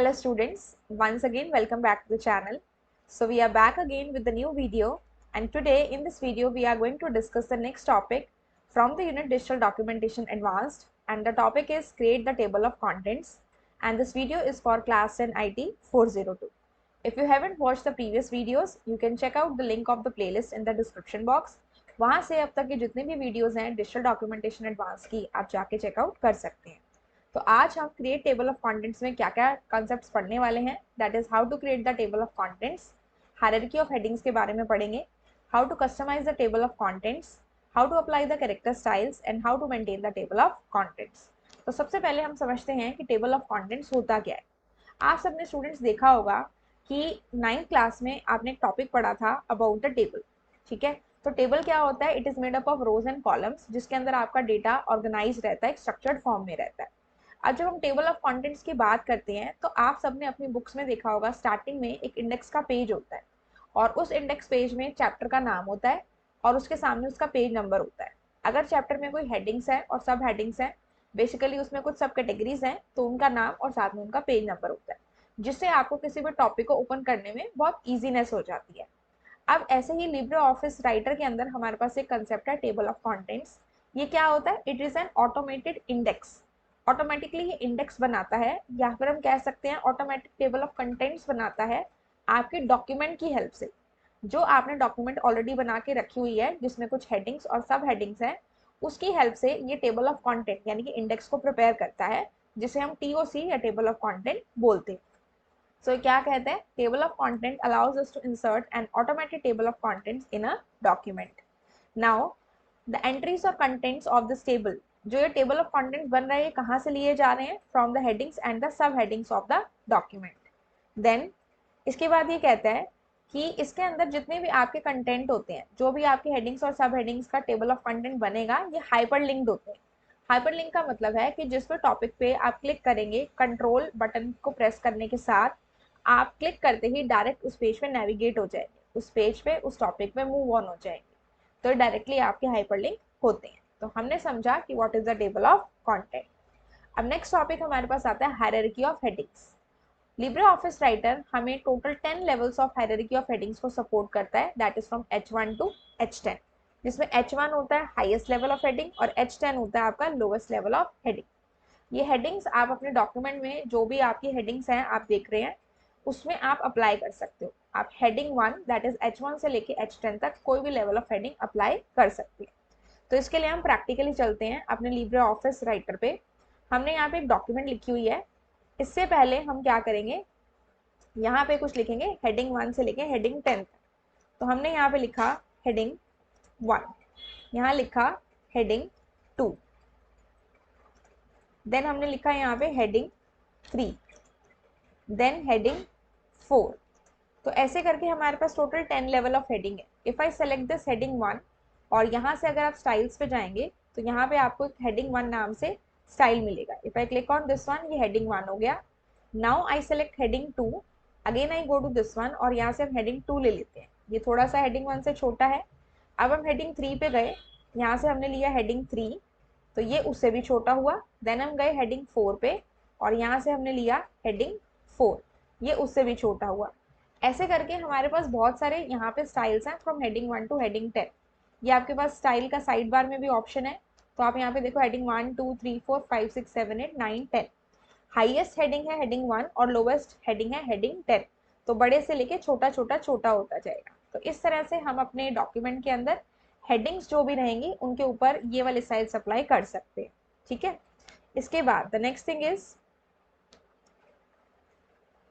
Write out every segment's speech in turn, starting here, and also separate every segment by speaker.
Speaker 1: Hello students, once again welcome back to the channel. So we are back again with the new video, and today in this video we are going to discuss the next topic from the unit Digital Documentation Advanced, and the topic is create the table of contents, and this video is for class 10 IT 402. If you haven't watched the previous videos, you can check out the link of the playlist in the description box. वहाँ से अब तक के जितने भी videos हैं digital documentation advance की आप जाके चेकआउट कर सकते हैं। तो आज हम क्रिएट टेबल ऑफ कंटेंट्स में क्या क्या कॉन्सेप्ट्स पढ़ने वाले हैं, that is how to create the table of contents, hierarchy of headings के बारे में पढ़ेंगे, how to customize the table of contents, how to apply the character styles and how to maintain the table of contents. तो सबसे पहले हम समझते हैं कि टेबल ऑफ कंटेंट्स होता क्या है। आप सबने स्टूडेंट्स देखा होगा कि 9th क्लास में आपने एक टॉपिक पढ़ा था अबाउट द टेबल। ठीक है, तो टेबल क्या होता है? It is made up of rose and columns, जिसके अंदर आपका डेटा ऑर्गेनाइज रहता है, एक स्ट्रक्चर्ड फॉर्म में रहता है। अब जब हम टेबल ऑफ कंटेंट्स की बात करते हैं तो आप सबने अपनी बुक्स में देखा होगा स्टार्टिंग में एक इंडेक्स का पेज होता है, और उस इंडेक्स पेज में चैप्टर का नाम होता है और उसके सामने उसका पेज नंबर होता है। अगर चैप्टर में कोई हेडिंग्स है और सब हेडिंग्स हैं, बेसिकली उसमें कुछ सब कैटेगरीज हैं, तो उनका नाम और साथ में उनका पेज नंबर होता है, जिससे आपको किसी भी टॉपिक को ओपन करने में बहुत ईजीनेस हो जाती है। अब ऐसे ही लिब्रे ऑफिस राइटर के अंदर हमारे पास एक कंसेप्ट है टेबल ऑफ कंटेंट्स। ये क्या होता है? It is an automated index. Automatically ये इंडेक्स बनाता है, या फिर हम कह सकते हैं ऑटोमेटिक टेबल ऑफ कंटेंट्स बनाता है आपके डॉक्यूमेंट की हेल्प से। जो आपने डॉक्यूमेंट ऑलरेडी बना के रखी हुई है जिसमें कुछ हेडिंग्स और सब हेडिंग्स हैं, उसकी हेल्प से ये टेबल ऑफ कंटेंट यानी कि इंडेक्स को प्रिपेयर करता है, जिसे हम टीओसी या टेबल ऑफ कंटेंट बोलते हैं। सो क्या कहते हैं? Table of content allows us to insert an automated table of contents in a document. Now the entries or contents of this table, जो ये टेबल ऑफ कंटेंट्स बन रहा है, ये कहाँ से लिए जा रहे हैं? From the headings and the sub headings of the document. Then इसके बाद ये कहता है कि इसके अंदर जितने भी आपके कंटेंट होते हैं, जो भी आपकी हेडिंग्स और सब हेडिंग्स का टेबल ऑफ कंटेंट बनेगा, ये हाइपर लिंक्ड होते हैं। हाइपर लिंक का मतलब है कि जिस पर टॉपिक पे आप क्लिक करेंगे, कंट्रोल बटन को प्रेस करने के साथ आप क्लिक करते ही डायरेक्ट उस पेज पे नेविगेट हो जाएंगे, उस पेज पे, उस टॉपिक पे मूव ऑन हो जाएंगे, तो डायरेक्टली आपके हाइपरलिंक होते हैं। तो हमने समझा कि what is the table of content. अब नेक्स्ट टॉपिक हमारे पास आता है hierarchy of headings. Libre Office Writer हमें total 10 levels of hierarchy of headings को सपोर्ट करता है, that is from H1 to H10, जिसमें H1 होता है हाईएस्ट लेवल ऑफ हेडिंग और H10 होता है आपका लोवेस्ट लेवल ऑफ हेडिंग। ये हेडिंग्स आप अपने डॉक्यूमेंट में जो भी आपकी हेडिंग्स हैं आप देख रहे हैं, उसमें आप अप्लाई कर सकते हो। आप हेडिंग 1 दैट इज H1 से लेके H10 तक कोई भी लेवल ऑफ हेडिंग अप्लाई कर सकते हैं। तो इसके लिए हम प्रैक्टिकली चलते हैं अपने लिब्रे ऑफिस राइटर पे। हमने यहाँ पे एक डॉक्यूमेंट लिखी हुई है। इससे पहले हम क्या करेंगे, यहाँ पे कुछ लिखेंगे हेडिंग 1 से लेके हेडिंग 10 तक। तो हमने यहाँ पे लिखा हेडिंग 1, यहाँ लिखा हेडिंग 2, देन हमने लिखा यहाँ पे हेडिंग 3, देन हेडिंग 4। तो ऐसे करके हमारे पास टोटल 10 लेवल ऑफ हेडिंग है। If I select this heading 1, और यहाँ से अगर आप स्टाइल्स पे जाएंगे तो यहाँ पे आपको एक हेडिंग 1 नाम से स्टाइल मिलेगा। If I click on this one, ये हेडिंग 1 हो गया। Now I select heading 2, again I go to this one, और यहाँ से हम हेडिंग 2 ले लेते हैं। ये थोड़ा सा हेडिंग 1 से छोटा है। अब हम हेडिंग 3 पे गए, यहाँ से हमने लिया हेडिंग 3, तो ये उससे भी छोटा हुआ। देन हम गए हेडिंग 4 पे, और यहाँ से हमने लिया हेडिंग 4, ये उससे भी छोटा हुआ। ऐसे करके हमारे पास बहुत सारे यहाँ पे स्टाइल्स हैं फ्रॉम हेडिंग 1 टू हेडिंग 10। ये आपके पास स्टाइल का साइड बार में भी ऑप्शन है, तो आप यहाँ पे देखो हेडिंग 1 2 3 4 5 6 7 8 9 10। हाईएस्ट हेडिंग है हेडिंग 1 और लोवेस्ट हेडिंग है हेडिंग 10। तो बड़े से लेके छोटा छोटा छोटा होता जाएगा। तो इस तरह से हम अपने डॉक्यूमेंट के अंदर हेडिंग्स जो भी रहेंगी उनके ऊपर ये वाले स्टाइल्स अप्लाई कर सकते हैं। ठीक है, इसके बाद the next thing is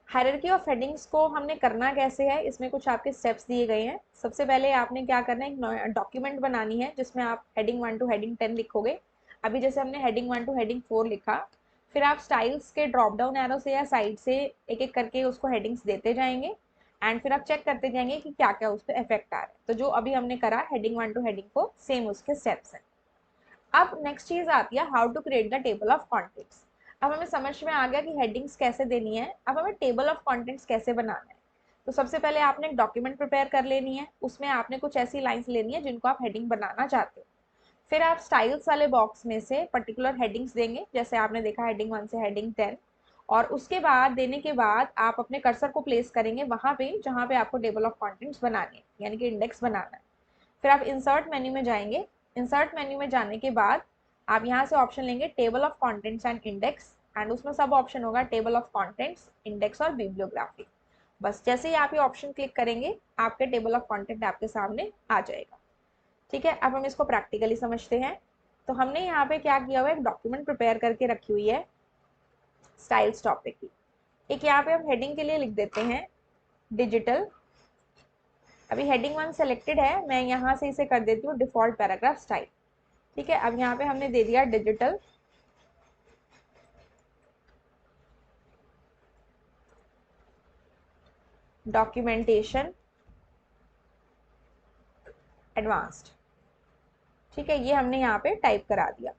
Speaker 1: hierarchy of headings को हमने करना कैसे है, इसमें कुछ आपके स्टेप्स दिए गए हैं। सबसे पहले आपने क्या करना है, एक डॉक्यूमेंट बनानी है जिसमें आप हेडिंग 1 टू हेडिंग 10 लिखोगे। अभी जैसे हमने हेडिंग 1 टू हेडिंग 4 लिखा, फिर आप स्टाइल्स के ड्रॉप डाउन एरो से या साइड से एक एक करके उसको हेडिंग्स देते जाएंगे, एंड फिर आप चेक करते जाएंगे कि क्या क्या उस पर इफेक्ट आ रहा है। तो जो अभी हमने करा हेडिंग 1 टू हेडिंग 4, सेम उसके स्टेप्स हैं। अब नेक्स्ट चीज आती है how to create the table of contents. अब हमें समझ में आ गया कि हेडिंग्स कैसे देनी है, अब हमें टेबल ऑफ कंटेंट्स कैसे बनाना है। तो सबसे पहले आपने एक डॉक्यूमेंट प्रिपेयर कर लेनी है, उसमें आपने कुछ ऐसी लाइंस लेनी है जिनको आप हेडिंग बनाना चाहते हो। फिर आप स्टाइल्स वाले बॉक्स में से पर्टिकुलर हेडिंग्स देंगे, जैसे आपने देखा हेडिंग 1 से हेडिंग 10, और उसके बाद देने के बाद आप अपने कर्सर को प्लेस करेंगे वहाँ पे जहाँ पे आपको टेबल ऑफ कंटेंट्स बनाने हैं, यानी कि इंडेक्स बनाना है। फिर आप इंसर्ट मेन्यू में जाएंगे। इंसर्ट मेन्यू में जाने के बाद आप यहाँ से ऑप्शन लेंगे table of contents and index, and उसमें सब ऑप्शन होगा टेबल ऑफ कंटेंट्स, इंडेक्स और बिब्लियोग्राफी। बस जैसे ही आप ये ऑप्शन क्लिक करेंगे आपके टेबल ऑफ कंटेंट आपके सामने आ जाएगा। ठीक है, अब हम इसको प्रैक्टिकली समझते हैं। तो हमने यहाँ पे क्या किया हुआ है, एक डॉक्यूमेंट प्रिपेयर करके रखी हुई है स्टाइल्स टॉपिक की। एक यहाँ पे हम हेडिंग के लिए लिख देते हैं डिजिटल। अभी हेडिंग 1 सेलेक्टेड है, मैं यहाँ से इसे कर देती हूँ डिफॉल्ट पैराग्राफ स्टाइल। ठीक है, अब यहाँ पे हमने दे दिया डिजिटल डॉक्यूमेंटेशन एडवांस्ड। ठीक है, ये हमने यहाँ पे टाइप करा दिया।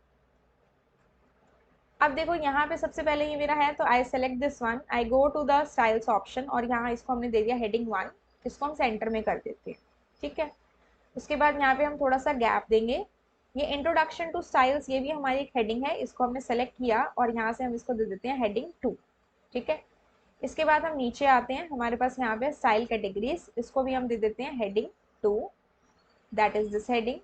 Speaker 1: अब देखो यहाँ पे सबसे पहले ये मेरा है, तो I select this one, I go to the styles option, और यहाँ इसको हमने दे दिया हेडिंग 1, इसको हम सेंटर में कर देते हैं। ठीक है, उसके बाद यहाँ पे हम थोड़ा सा गैप देंगे। ये इंट्रोडक्शन टू स्टाइल्स, ये भी हमारी एक हेडिंग है, इसको हमने सेलेक्ट किया और यहाँ से हम इसको दे देते हैं हेडिंग 2। ठीक है, इसके बाद हम नीचे आते हैं, हमारे पास यहाँ पे स्टाइल कैटेगरीज, इसको भी हम दे देते हैं heading 2, that is this heading.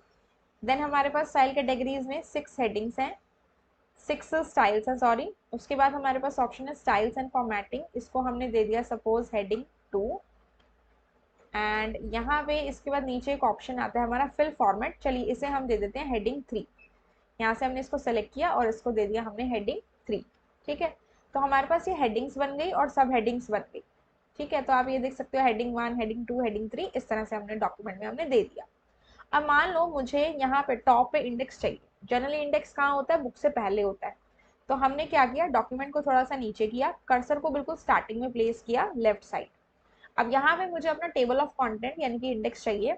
Speaker 1: Then हमारे पास स्टाइल कैटेगरीज में 6 हेडिंग्स हैं, 6 स्टाइल्स हैं सॉरी। उसके बाद हमारे पास ऑप्शन है स्टाइल्स एंड फॉर्मेटिंग, इसको हमने दे दिया सपोज हेडिंग 2। एंड यहाँ पे इसके बाद नीचे एक ऑप्शन आता है हमारा फिल फॉर्मेट, चलिए इसे हम दे देते हैं हेडिंग 3। यहाँ से हमने इसको सेलेक्ट किया और इसको दे दिया हमने हेडिंग 3। ठीक है, तो हमारे पास ये हेडिंग्स बन गई और सब हेडिंग्स बन गई। ठीक है, तो आप ये देख सकते हो हेडिंग 1, हेडिंग 2, हेडिंग 3, इस तरह से हमने डॉक्यूमेंट में हमने दे दिया। अब मान लो मुझे यहाँ पे टॉप पे इंडेक्स चाहिए। जनरली इंडेक्स कहाँ होता है, बुक से पहले होता है। तो हमने क्या किया, डॉक्यूमेंट को थोड़ा सा नीचे किया, कर्सर को बिल्कुल स्टार्टिंग में प्लेस किया लेफ्ट साइड। अब यहाँ पे मुझे अपना टेबल ऑफ कंटेंट यानी कि इंडेक्स चाहिए।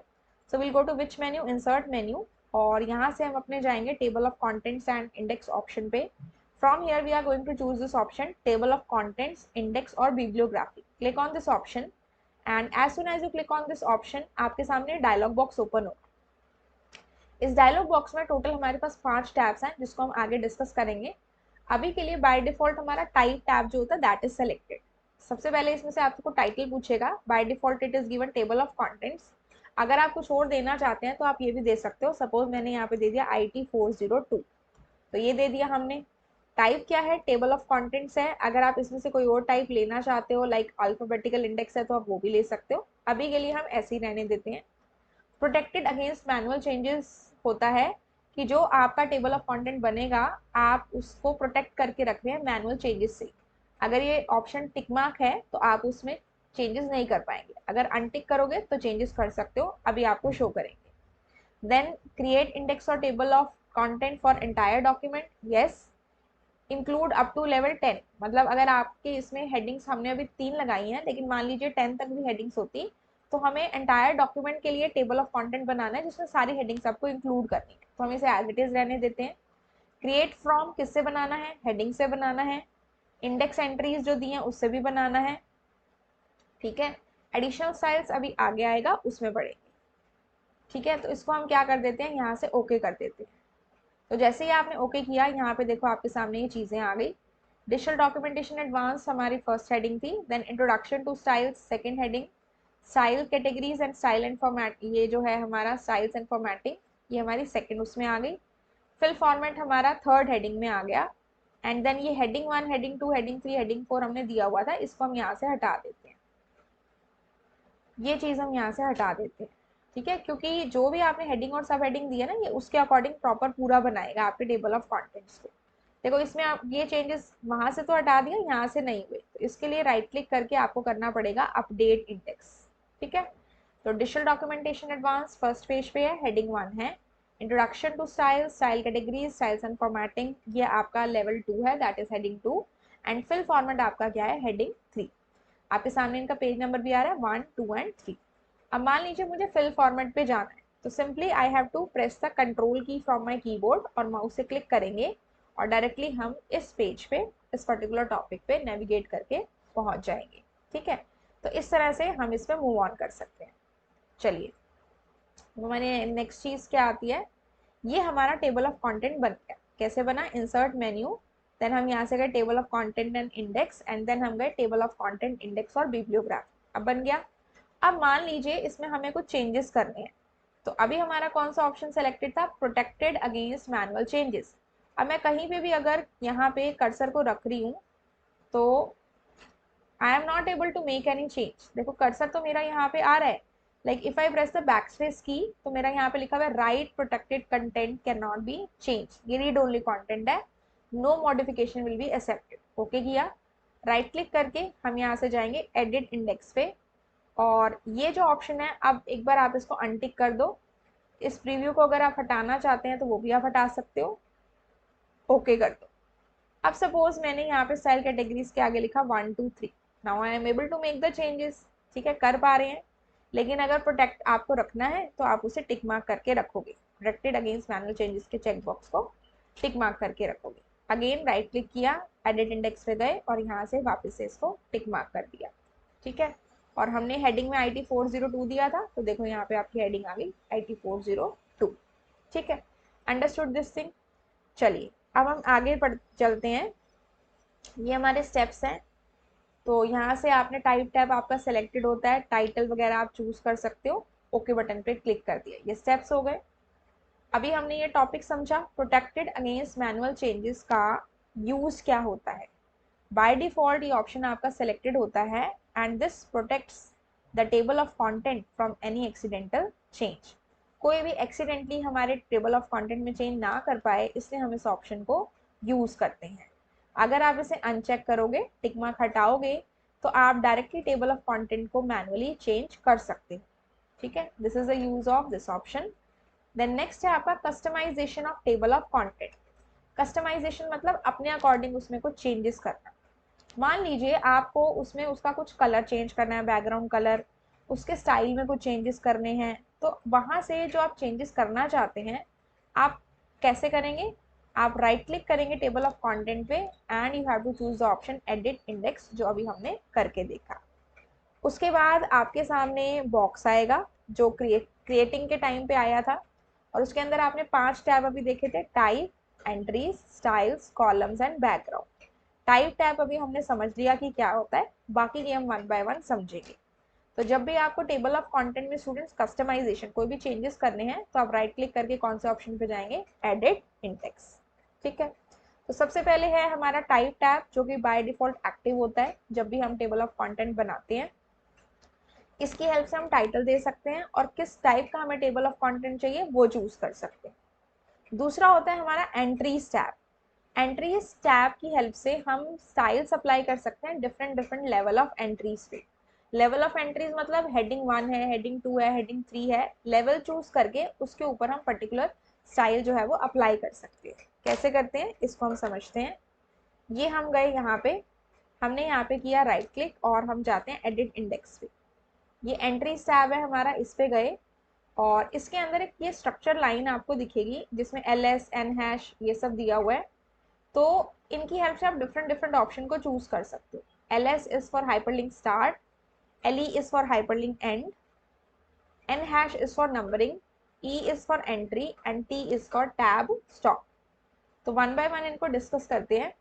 Speaker 1: So will go to which menu, insert menu, और यहाँ से हम अपने जाएंगे table of contents and index option पे। From here we are going to choose this option table of contents, index और bibliography. Click on this option and as soon as you click on this option आपके सामने dialogue box open होगा। इस dialogue box में total हमारे पास 5 tabs हैं जिसको हम आगे डिस्कस करेंगे। अभी के लिए बाय डिफॉल्ट हमारा टाइप टैब जो होता है दैट इज सेलेक्टेड। सबसे पहले इसमें से आपको टाइटल पूछेगा, by default it is given table of contents. अगर आप कुछ और देना चाहते हैं तो आप ये भी दे सकते हो, सपोज मैंने यहाँ पे दे दिया IT 402, तो ये दे दिया हमने। टाइप क्या है, टेबल ऑफ कंटेंट्स है। अगर आप इसमें से कोई और टाइप लेना चाहते हो लाइक अल्फाबेटिकल इंडेक्स है तो आप वो भी ले सकते हो, अभी के लिए हम ऐसे ही रहने देते हैं। प्रोटेक्टेड अगेंस्ट मैनुअल चेंजेस होता है कि जो आपका टेबल ऑफ कंटेंट बनेगा आप उसको प्रोटेक्ट करके रख रहे हैं मैनुअल चेंजेस से। अगर ये ऑप्शन टिक मार्क है तो आप उसमें चेंजेस नहीं कर पाएंगे, अगर अनटिक करोगे तो चेंजेस कर सकते हो, अभी आपको शो करेंगे। Then create index or table of content for entire document, yes. Include up to level 10, मतलब अगर आपके इसमें हेडिंग्स हमने अभी 3 लगाई हैं लेकिन मान लीजिए 10 तक भी हेडिंग्स होती तो हमें एंटायर डॉक्यूमेंट के लिए टेबल ऑफ कंटेंट बनाना है जिसमें सारी हेडिंग्स आपको इंक्लूड करनी है, तो हम इसे एज इट इज रहने देते हैं। क्रिएट फ्रॉम किससे बनाना है, हेडिंग से बनाना है। इंडेक्स एंट्रीज जो दी हैं उससे भी बनाना है। ठीक है, एडिशनल स्टाइल्स अभी आगे आएगा उसमें पड़ेंगे। ठीक है, तो इसको हम क्या कर देते हैं, यहाँ से ओके कर देते हैं। तो जैसे ही आपने ओके किया यहाँ पे देखो आपके सामने ये चीज़ें आ गई। डिजिटल डॉक्यूमेंटेशन एडवांस हमारी फर्स्ट हेडिंग थी, then introduction to styles second heading, style categories and style and format, ये जो है हमारा स्टाइल्स एंड फॉर्मेटिंग, ये हमारी सेकंड उसमें आ गई। फिल फॉर्मेट हमारा थर्ड हेडिंग में आ गया। एंड देन ये हेडिंग 1, हेडिंग 2, हेडिंग 3, हेडिंग 4 हमने दिया हुआ था, इसको हम यहाँ से हटा देते हैं। ये चीज़ हम यहाँ से हटा देते हैं। ठीक है, क्योंकि जो भी आपने हेडिंग और सब हेडिंग दी है ना ये उसके अकॉर्डिंग प्रॉपर पूरा बनाएगा आपके टेबल ऑफ कंटेंट्स को। देखो इसमें आप ये चेंजेस वहां से तो हटा दिया, यहाँ से नहीं हुए, तो इसके लिए राइट क्लिक करके आपको करना पड़ेगा अपडेट इंडेक्स। ठीक है, तो digital documentation advance first page पे है, हेडिंग 1 है। Introduction to style, style categories, styles and formatting, ये आपका लेवल 2 है, that is heading 2। And fill format आपका क्या है, हेडिंग 3। आपके सामने इनका पेज नंबर भी आ रहा है 1, 2 एंड 3। अब मान लीजिए मुझे फिल फॉर्मेट पे जाना है, तो simply I have to press the control key from my keyboard और माउस से क्लिक करेंगे और डायरेक्टली हम इस पेज पे इस पर्टिकुलर टॉपिक पे नेविगेट करके पहुंच जाएंगे। ठीक है, तो इस तरह से हम इस पर मूव ऑन कर सकते हैं। चलिए, तो मैंने नेक्स्ट चीज़ क्या आती है, ये हमारा टेबल ऑफ कंटेंट बन गया। कैसे बना, इंसर्ट मेन्यू, देन हम यहाँ से गए table of content and index, and then हम गए टेबल ऑफ कंटेंट, इंडेक्स और बिब्लियोग्राफ। अब बन गया। अब मान लीजिए इसमें हमें कुछ चेंजेस करने हैं, तो अभी हमारा कौन सा ऑप्शन सेलेक्टेड था, प्रोटेक्टेड अगेंस्ट मैनुअल चेंजेस। अब मैं कहीं पे भी अगर यहाँ पे कर्सर को रख रही हूँ तो I am not able to make any change. देखो कर्सर तो मेरा यहाँ पे आ रहा है, like if I press the backspace key तो मेरा यहाँ पे लिखा हुआ है write protected content can not be change, ये रीड ओनली कंटेंट है, no modification will be accepted. Okay किया, राइट क्लिक करके हम यहाँ से जाएंगे एडिट इंडेक्स पे, और ये जो ऑप्शन है अब एक बार आप इसको अनटिक कर दो। इस प्रीव्यू को अगर आप हटाना चाहते हैं तो वो भी आप हटा सकते हो, ओके कर दो। अब सपोज मैंने यहाँ पे स्टाइल कैटेगरीज के आगे लिखा 1 2 3, now I am able to make the changes. ठीक है, कर पा रहे हैं। लेकिन अगर प्रोटेक्ट आपको रखना है तो आप उसे टिक मार्क करके रखोगे, प्रोटेक्टेड अगेंस्ट मैनुअल चेंजेस के चेक बॉक्स को टिक मार्क करके रखोगे। अगेन राइट क्लिक किया, एडिट इंडेक्स पे गए और यहाँ से वापस से इसको टिक मार्क कर दिया। ठीक है, और हमने हेडिंग में IT402 दिया था, तो देखो यहाँ पे आपकी हेडिंग आ गई IT402। ठीक है, अंडरस्टूड दिस थिंग। चलिए अब हम आगे बढ़ चलते हैं, ये हमारे स्टेप्स हैं। तो यहाँ से आपने टाइप टैब आपका सिलेक्टेड होता है, टाइटल वगैरह आप चूज कर सकते हो, ओके बटन पे क्लिक कर दिया, ये स्टेप्स हो गए। अभी हमने ये टॉपिक समझा प्रोटेक्टेड अगेंस्ट मैनुअल चेंजेस का यूज क्या होता है। बाय डिफॉल्ट ये ऑप्शन आपका सिलेक्टेड होता है, and this protects the table of content from any accidental change. कोई भी एक्सीडेंटली हमारे टेबल ऑफ कंटेंट में चेंज ना कर पाए, इसलिए हम इस ऑप्शन को यूज करते हैं। अगर आप इसे अनचेक करोगे, टिक मार्क हटाओगे, तो आप डायरेक्टली टेबल ऑफ कंटेंट को मैनुअली चेंज कर सकते हो। ठीक है, this is the use of this option. Then next है आपका customization of table of content. Customization मतलब अपने अकॉर्डिंग उसमें कुछ चेंजेस करना। मान लीजिए आपको उसमें उसका कुछ कलर चेंज करना है, बैकग्राउंड कलर, उसके स्टाइल में कुछ चेंजेस करने हैं, तो वहाँ से जो आप चेंजेस करना चाहते हैं आप कैसे करेंगे, आप राइट क्लिक करेंगे टेबल ऑफ कंटेंट पे, and you have to choose the option edit index, जो अभी हमने करके देखा। उसके बाद आपके सामने बॉक्स आएगा जो क्रिएटिंग के टाइम पे आया था, और उसके अंदर आपने 5 टैब अभी देखे थे, type, entries, styles, columns and background. Type tab अभी हमने समझ लिया कि क्या होता है, बाकी की हम वन बाय वन समझेंगे। तो जब भी आपको टेबल ऑफ कंटेंट में स्टूडेंट्स कस्टमाइजेशन कोई भी चेंजेस करने हैं, तो आप राइट क्लिक करके कौन से ऑप्शन पे जाएंगे, एडिट इंडेक्स। ठीक है, तो सबसे पहले है हमारा टाइप टैब, जो कि बाय डिफॉल्ट एक्टिव होता है जब भी हम टेबल ऑफ कंटेंट बनाते हैं। इसकी हेल्प से हम टाइटल दे सकते हैं और किस टाइप का हमें टेबल ऑफ कंटेंट चाहिए वो चूज कर सकते हैं। दूसरा होता है हमारा एंट्रीज टैब। एंट्रीज टैब की हेल्प से हम स्टाइल्स अप्लाई कर सकते हैं different different level of entries पे। लेवल ऑफ एंट्रीज मतलब हेडिंग 1 है, हेडिंग 2 है, हेडिंग 3 है, लेवल चूज करके उसके ऊपर हम पर्टिकुलर स्टाइल जो है वो अप्लाई कर सकते हैं। कैसे करते हैं इसको हम समझते हैं। ये हम गए यहाँ पे, हमने यहाँ पे किया राइट क्लिक और हम जाते हैं एडिट इंडेक्स पे। ये एंट्री टैब है हमारा, इस पे गए और इसके अंदर एक ये स्ट्रक्चर लाइन आपको दिखेगी जिसमें LS N# ये सब दिया हुआ है। तो इनकी हेल्प से आप डिफरेंट डिफरेंट ऑप्शन को चूज कर सकते हो। LS is for hyperlink start, LE is for hyperlink and, N# is for numbering, E is for entry and T is for tab stop. तो वन बाय वन इनको discuss करते हैं।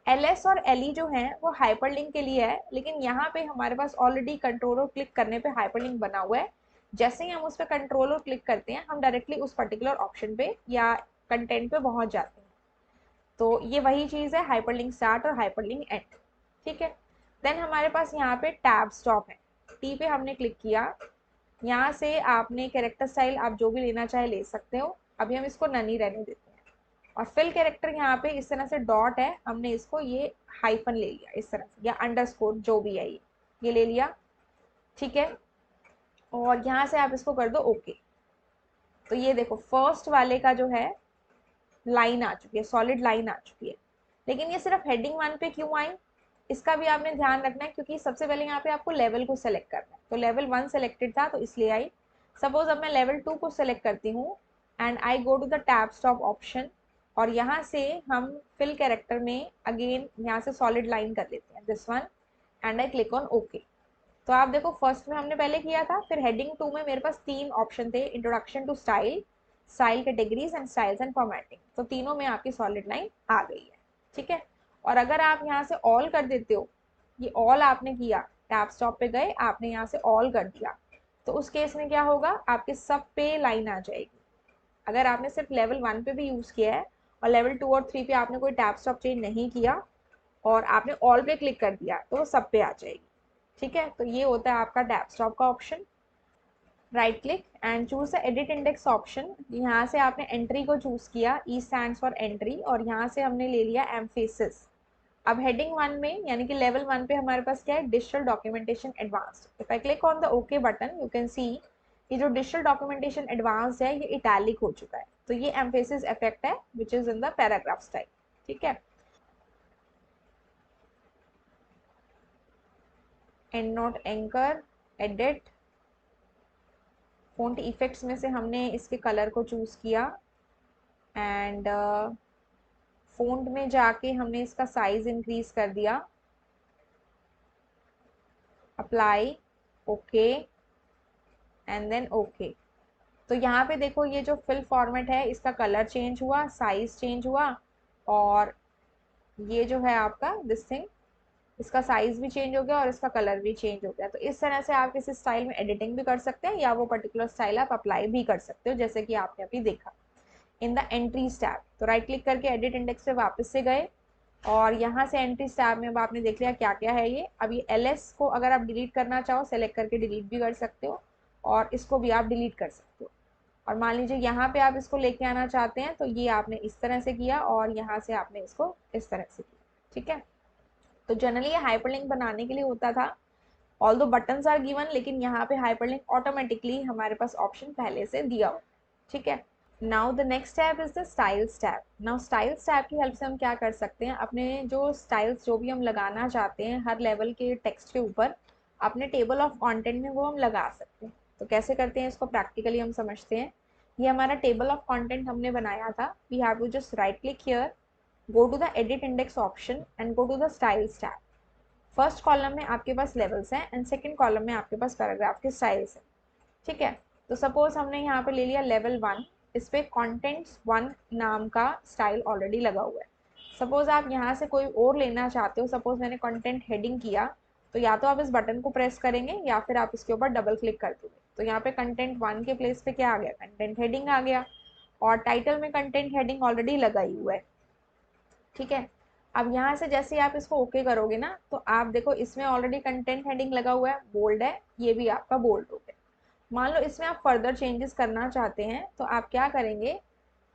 Speaker 1: LS और LE जो हैं वो हाइपरलिंक के लिए है, लेकिन यहाँ पे हमारे पास ऑलरेडी कंट्रोल और क्लिक करने पे हाइपरलिंक बना हुआ है। जैसे ही हम उस पर कंट्रोल और क्लिक करते हैं हम डायरेक्टली उस पर्टिकुलर ऑप्शन पे या कंटेंट पे पहुंच जाते हैं। तो ये वही चीज़ है हाइपरलिंक स्टार्ट और हाइपरलिंक एंड। ठीक है, देन हमारे पास यहाँ पे टैब स्टॉप है, T पे हमने क्लिक किया। यहाँ से आपने कैरेक्टर स्टाइल आप जो भी लेना चाहे ले सकते हो, अभी हम इसको नन ही रहने देते हैं। और फिल कैरेक्टर यहाँ पे इस तरह से डॉट है, हमने इसको ये हाइफन ले लिया इस तरह से, या अंडरस्कोर जो भी है ये ले लिया। ठीक है, और यहाँ से आप इसको कर दो ओके। तो ये देखो फर्स्ट वाले का जो है लाइन आ चुकी है, सॉलिड लाइन आ चुकी है। लेकिन ये सिर्फ हेडिंग 1 पे क्यों आई, इसका भी आपने ध्यान रखना है, क्योंकि सबसे पहले यहाँ पे आपको लेवल को सेलेक्ट करना है। तो लेवल 1 सेलेक्टेड था तो इसलिए आई। सपोज अब मैं लेवल 2 को सेलेक्ट करती हूँ and I go to the tab stop option, और यहाँ से हम फिल कैरेक्टर में अगेन यहाँ से सॉलिड लाइन कर लेते हैं, this one, and I click on okay. तो आप देखो फर्स्ट में हमने पहले किया था, फिर हेडिंग 2 में मेरे पास 3 ऑप्शन थे, introduction to style, style categories and styles and formatting. तो तीनों में आपकी सॉलिड लाइन आ गई है। ठीक है, और अगर आप यहाँ से ऑल कर देते हो, ये ऑल आपने किया, टैब स्टॉप पे गए, आपने यहाँ से ऑल कर दिया, तो उस केस में क्या होगा, आपके सब पे लाइन आ जाएगी। अगर आपने सिर्फ लेवल 1 पे भी यूज़ किया है और लेवल 2 और 3 पे आपने कोई टैब स्टॉप चेंज नहीं किया और आपने ऑल पे क्लिक कर दिया, तो वो सब पे आ जाएगी। ठीक है, तो ये होता है आपका टैब स्टॉप का option. Right click and choose the edit index option. यहाँ से आपने एंट्री को चूज किया, ई स्टैंड्स फॉर एंट्री, और यहाँ से हमने ले लिया एम्फेसिस। अब हेडिंग 1 में यानी कि लेवल 1 पे हमारे पास क्या है, digital documentation advanced. If I click on the okay button, you can see कि जो डिजिटल डॉक्यूमेंटेशन एडवांस्ड है ये इटैलिक हो चुका है, तो ये एम्फेसिस इफेक्ट है which is in the paragraph style. ठीक है, and note anchor, edit, font effects में से हमने इसके कलर को चूज़ किया एंड फ़ॉन्ट में जाके हमने इसका साइज़ इंक्रीज कर दिया, apply, okay and then okay. तो यहाँ पे देखो ये जो फिल फॉर्मेट है इसका कलर चेंज हुआ, साइज़ चेंज हुआ, और ये जो है आपका दिस थिंग, इसका साइज़ भी चेंज हो गया और इसका कलर भी चेंज हो गया। तो इस तरह से आप इस स्टाइल में एडिटिंग भी कर सकते हैं या वो पर्टिकुलर स्टाइल आप अप्लाई भी कर सकते हो, जैसे कि आपने अभी देखा इन द एंट्रीज टैब। तो राइट क्लिक करके एडिट इंडेक्स पे वापस से गए और यहाँ से एंट्रीज टैब में अब आपने देख लिया क्या क्या है ये। अब ये एलएस को अगर आप डिलीट करना चाहो सेलेक्ट करके डिलीट भी कर सकते हो, और इसको भी आप डिलीट कर सकते हो। और मान लीजिए यहाँ पे आप इसको लेके आना चाहते हैं, तो ये आपने इस तरह से किया और यहाँ से आपने इसको इस तरह से किया। ठीक है, तो जनरली ये हाइपरलिंक बनाने के लिए होता था, ऑल दो बटन्स आर गिवन, लेकिन यहाँ पे हाइपरलिंक ऑटोमेटिकली हमारे पास ऑप्शन पहले से दिया हुआ। ठीक है, now the next tab is the styles tab. Now styles tab की हेल्प से हम क्या कर सकते हैं, अपने जो स्टाइल्स जो भी हम लगाना चाहते हैं हर लेवल के टेक्स्ट के ऊपर, अपने टेबल ऑफ कंटेंट में वो हम लगा सकते हैं। तो कैसे करते हैं इसको प्रैक्टिकली हम समझते हैं। ये हमारा टेबल ऑफ कंटेंट हमने बनाया था, we have to just right click here, go to the edit index option and go to the styles tab. First column में आपके पास लेवल्स हैं एंड सेकंड कॉलम में आपके पास पैराग्राफ के स्टाइल्स हैं। ठीक है, तो सपोज हमने यहाँ पे ले लिया लेवल 1, इस पे कॉन्टेंट्स 1 नाम का स्टाइल ऑलरेडी लगा हुआ है। सपोज आप यहाँ से कोई और लेना चाहते हो, सपोज मैंने कंटेंट हेडिंग किया, तो या तो आप इस बटन को प्रेस करेंगे या फिर आप इसके ऊपर डबल क्लिक कर दोगे, तो यहाँ पे कंटेंट 1 के प्लेस पे क्या आ गया, कंटेंट हेडिंग आ गया, और टाइटल में कंटेंट हेडिंग ऑलरेडी लगाई हुआ है। ठीक है, अब यहाँ से जैसे आप इसको ओके करोगे ना, तो आप देखो इसमें ऑलरेडी कंटेंट हेडिंग लगा हुआ है, बोल्ड है, ये भी आपका बोल्ड हो गया। मान लो इसमें आप फर्दर चेंजेस करना चाहते हैं, तो आप क्या करेंगे,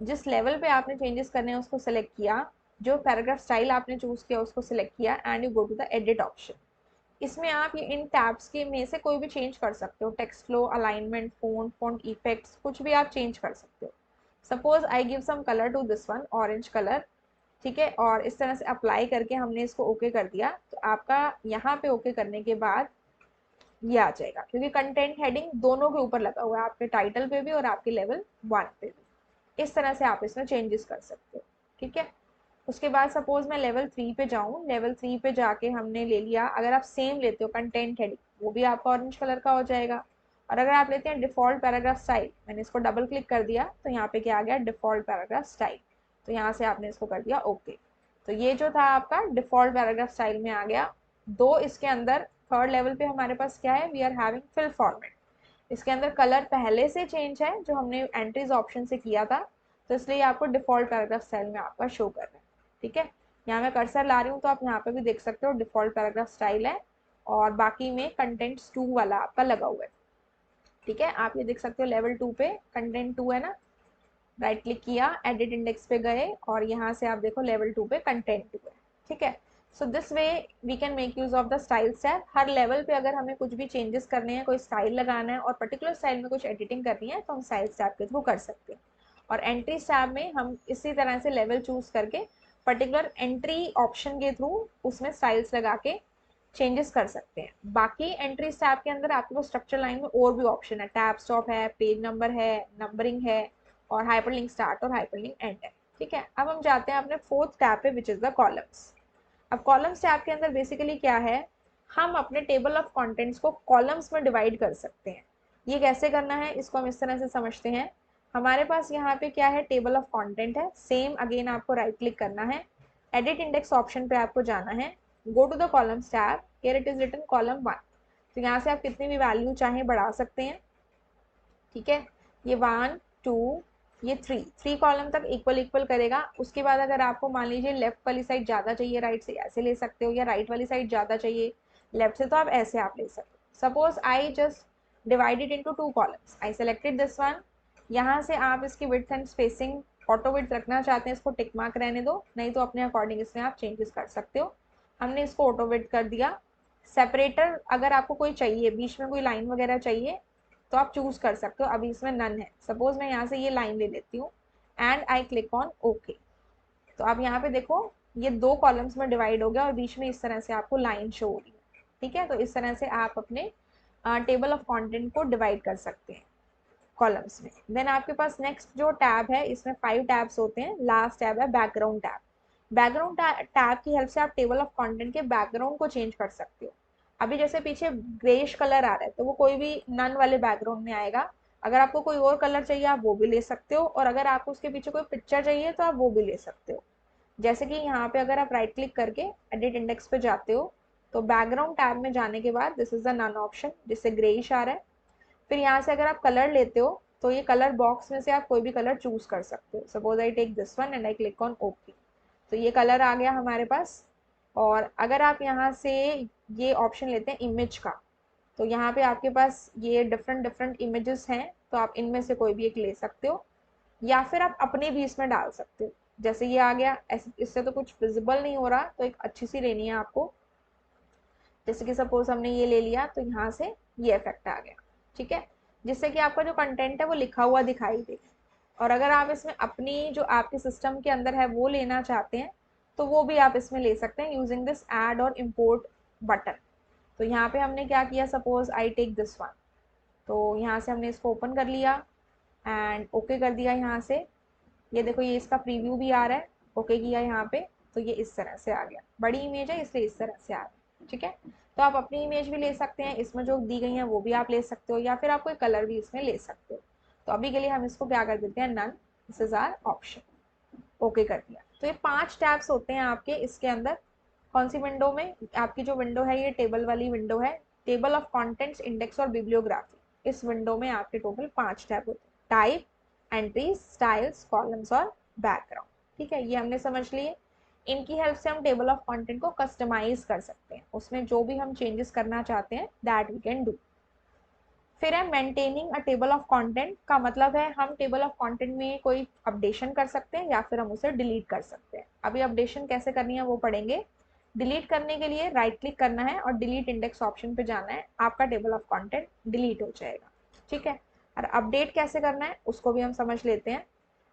Speaker 1: जिस लेवल पे आपने चेंजेस करने हैं उसको सिलेक्ट किया, जो पैराग्राफ स्टाइल आपने चूज किया उसको सिलेक्ट किया and you go to the edit option. इसमें आप ये इन टैब्स के में से कोई भी चेंज कर सकते हो, text flow, alignment, phone, font effects, कुछ भी आप चेंज कर सकते हो। Suppose I give some colour to this one, orange colour. ठीक है, और इस तरह से अप्लाई करके हमने इसको ओके कर दिया, तो आपका यहाँ पे ओके करने के बाद ये आ जाएगा, क्योंकि कंटेंट हेडिंग दोनों के ऊपर लगा हुआ है, आपके टाइटल पे भी और आपके लेवल 1 पे भी। इस तरह से आप इसमें चेंजेस कर सकते हो। ठीक है, उसके बाद सपोज मैं लेवल 3 पे जाऊँ, लेवल 3 पे जाके हमने ले लिया, अगर आप सेम लेते हो कंटेंट हेडिंग, वो भी आपका ऑरेंज कलर का हो जाएगा। और अगर आप लेते हैं डिफॉल्ट पैराग्राफ स्टाइल, मैंने इसको डबल क्लिक कर दिया, तो यहाँ पे क्या आ गया, डिफॉल्ट पैराग्राफ स्टाइल। तो यहाँ से आपने इसको कर दिया ओके, तो ये जो था आपका डिफॉल्ट पैराग्राफ स्टाइल में आ गया। दो इसके अंदर थर्ड लेवल पे हमारे पास क्या है, we are having fill format. इसके अंदर कलर पहले से चेंज है जो हमने एंट्रीज ऑप्शन से किया था, तो इसलिए आपको डिफॉल्ट पैराग्राफ स्टाइल में आपका शो कर रहा है। ठीक है, यहाँ मैं कर्सर ला रही हूँ तो आप यहाँ पे भी देख सकते हो डिफॉल्ट पैराग्राफ स्टाइल है, और बाकी में कंटेंट्स 2 वाला आपका लगा हुआ है। ठीक है, आप ये देख सकते हो लेवल 2 पे कंटेंट 2 है ना, राइट क्लिक किया, एडिट इंडेक्स पे गए और यहाँ से आप देखो लेवल 2 पे कंटेंट 2 है। ठीक है, so this way we can make use of the style tab. हर लेवल पे अगर हमें कुछ भी चेंजेस करने हैं, कोई स्टाइल लगाना है और पर्टिकुलर स्टाइल में कुछ एडिटिंग करनी है, तो हम स्टाइल टैब के थ्रू कर सकते हैं। और एंट्री टैब में हम इसी तरह से लेवल चूज करके पर्टिकुलर एंट्री ऑप्शन के थ्रू उसमें स्टाइल्स लगा के चेंजेस कर सकते हैं। बाकी एंट्री टैब के अंदर आपके पास स्ट्रक्चर लाइन में और भी ऑप्शन है, टैब स्टॉप है, पेज नंबर है, नंबरिंग है, और हाइपरलिंक स्टार्ट और हाइपरलिंक एंड है। ठीक है, अब हम जाते हैं अपने फोर्थ टैब पे विच इज द कॉलम्स। अब कॉलम्स टैब के अंदर बेसिकली क्या है, हम अपने टेबल ऑफ कंटेंट्स को कॉलम्स में डिवाइड कर सकते हैं। ये कैसे करना है इसको हम इस तरह से समझते हैं। हमारे पास यहाँ पे क्या है, टेबल ऑफ कंटेंट है, सेम अगेन आपको राइट क्लिक करना है, एडिट इंडेक्स ऑप्शन पे आपको जाना है, go to the columns tab, here it is written column 1। तो यहाँ से आप कितनी भी वैल्यू चाहें बढ़ा सकते हैं, ठीक है। ये 1 2 ये 3 कॉलम तक इक्वल इक्वल करेगा। उसके बाद अगर आपको मान लीजिए लेफ्ट वाली साइड ज़्यादा चाहिए राइट से, ऐसे ले सकते हो, या राइट वाली साइड ज़्यादा चाहिए लेफ्ट से, तो आप ऐसे आप ले सकते हो। Suppose I just divided into 2 columns, I selected this one. यहाँ से आप इसकी width and spacing auto width रखना चाहते हैं, इसको टिक मार्क रहने दो, नहीं तो अपने अकॉर्डिंग इसमें आप चेंजेस कर सकते हो। हमने इसको ऑटो विड्थ कर दिया। सेपरेटर अगर आपको कोई चाहिए, बीच में कोई लाइन वगैरह चाहिए, तो आप चूज कर सकते हो। अभी इसमें नन है, सपोज मैं यहाँ से ये लाइन ले लेती हूँ and I click on okay. तो आप यहाँ पे देखो ये 2 कॉलम्स में डिवाइड हो गया और बीच में इस तरह से आपको लाइन शो हो रही है, ठीक है। तो इस तरह से आप अपने टेबल ऑफ कंटेंट को डिवाइड कर सकते हैं कॉलम्स में। देन आपके पास नेक्स्ट जो टैब है, इसमें 5 टैब्स होते हैं। लास्ट टैब है बैकग्राउंड टैब। बैकग्राउंड टैब की हेल्प से आप टेबल ऑफ कंटेंट के बैकग्राउंड को चेंज कर सकते हो। अभी जैसे पीछे ग्रेइश कलर आ रहा है, तो वो कोई भी नन वाले बैकग्राउंड में आएगा। अगर आपको कोई और कलर चाहिए आप वो भी ले सकते हो, और अगर आपको उसके पीछे कोई पिक्चर चाहिए तो आप वो भी ले सकते हो। जैसे कि यहाँ पे अगर आप राइट क्लिक करके एडिट इंडेक्स पे जाते हो, तो बैकग्राउंड टैब में जाने के बाद this is the none option, जिससे ग्रेइश आ रहा है। फिर यहाँ से अगर आप कलर लेते हो, तो ये कलर बॉक्स में से आप कोई भी कलर चूज कर सकते हो। Suppose I take this one and I click on okay, तो ये कलर आ गया हमारे पास। और अगर आप यहाँ से ये ऑप्शन लेते हैं इमेज का, तो यहाँ पे आपके पास ये डिफरेंट डिफरेंट इमेजेस हैं, तो आप इनमें से कोई भी एक ले सकते हो, या फिर आप अपने भी इसमें डाल सकते हो। जैसे ये आ गया, ऐसे इससे तो कुछ विजिबल नहीं हो रहा, तो एक अच्छी सी लेनी है आपको। जैसे कि सपोज हमने ये ले लिया, तो यहाँ से ये इफेक्ट आ गया, ठीक है, जिससे कि आपका जो कंटेंट है वो लिखा हुआ दिखाई दे। और अगर आप इसमें अपनी जो आपके सिस्टम के अंदर है वो लेना चाहते हैं, तो वो भी आप इसमें ले सकते हैं यूजिंग दिस ऐड और इम्पोर्ट बटन। तो यहाँ पे हमने क्या किया, suppose I take this one, तो यहाँ से हमने इसको ओपन कर लिया एंड ओके कर दिया। यहाँ से ये देखो ये इसका प्रीव्यू भी आ रहा है, ओके किया यहाँ पे, तो ये इस तरह से आ गया। बड़ी इमेज है इसलिए इस तरह से आ रहा है, ठीक है। तो आप अपनी इमेज भी ले सकते हैं, इसमें जो दी गई है वो भी आप ले सकते हो, या फिर आप कोई कलर भी इसमें ले सकते हो। तो अभी के लिए हम इसको क्या कर देते हैं, none, this is our option, okay कर दिया। तो ये 5 टैब्स होते हैं आपके इसके अंदर। कौन सी विंडो में, आपकी जो विंडो है ये टेबल वाली विंडो है, टेबल ऑफ कंटेंट्स, इंडेक्स और बिब्लियोग्राफी। इस विंडो में आपके टोटल 5 टैब होते हैं, टाइप, एंट्रीज, स्टाइल्स, कॉलम्स और बैकग्राउंड, ठीक है। ये हमने समझ लिए। इनकी हेल्प से हम टेबल ऑफ कंटेंट को कस्टमाइज कर सकते हैं, उसमें जो भी हम चेंजेस करना चाहते हैं दैट वी कैन डू। फिर है maintaining a table of content, का मतलब है हम टेबल ऑफ कंटेंट में कोई अपडेशन कर सकते हैं या फिर हम उसे डिलीट कर सकते हैं। अभी अपडेशन कैसे करनी है वो पढ़ेंगे। डिलीट करने के लिए राइट क्लिक करना है और डिलीट इंडेक्स ऑप्शन पे जाना है, आपका टेबल ऑफ कंटेंट डिलीट हो जाएगा, ठीक है। और अपडेट कैसे करना है उसको भी हम समझ लेते हैं।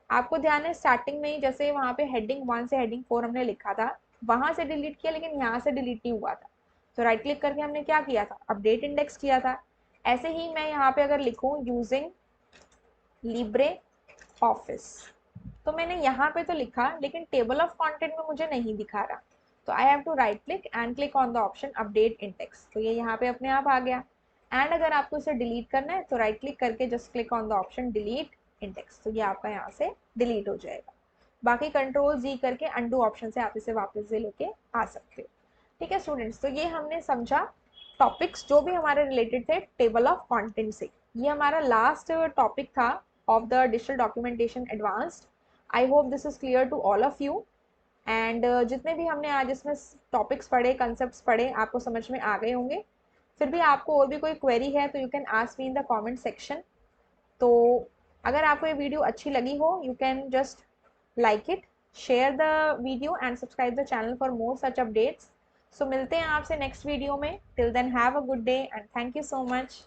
Speaker 1: आपको ध्यान है स्टार्टिंग में ही जैसे वहाँ पे हेडिंग 1 से हेडिंग 4 हमने लिखा था, वहां से डिलीट किया, लेकिन यहाँ से डिलीट नहीं हुआ था। तो राइट क्लिक करके हमने क्या किया था, अपडेट इंडेक्स किया था। ऐसे ही मैं यहाँ पे अगर लिखूँ यूजिंग लिब्रे ऑफिस, तो मैंने यहाँ पे तो लिखा, लेकिन टेबल ऑफ कंटेंट में मुझे नहीं दिखा रहा। तो I have to right click and click on the option update index, तो ये यहाँ पे अपने आप आ गया। एंड अगर आपको इसे डिलीट करना है तो राइट क्लिक करके just click on the option delete index, तो ये आपका यहाँ से डिलीट हो जाएगा। बाकी कंट्रोल जी करके अंडू ऑप्शन से आप इसे वापस से लेके आ सकते हो, ठीक है स्टूडेंट्स। तो ये हमने समझा टॉपिक्स जो भी हमारे रिलेटेड थे टेबल ऑफ कंटेंट से। ये हमारा लास्ट टॉपिक था of the digital documentation advanced. I hope this is clear to all of you. And जितने भी हमने आज इसमें टॉपिक्स पढ़े, कंसेप्ट पढ़े, आपको समझ में आ गए होंगे। फिर भी आपको और भी कोई क्वेरी है तो you can ask me in the comment section. तो अगर आपको ये वीडियो अच्छी लगी हो, you can just like it, share the video and subscribe the channel for more such updates. So मिलते हैं आपसे नेक्स्ट वीडियो में। Till then have a good day and thank you so much.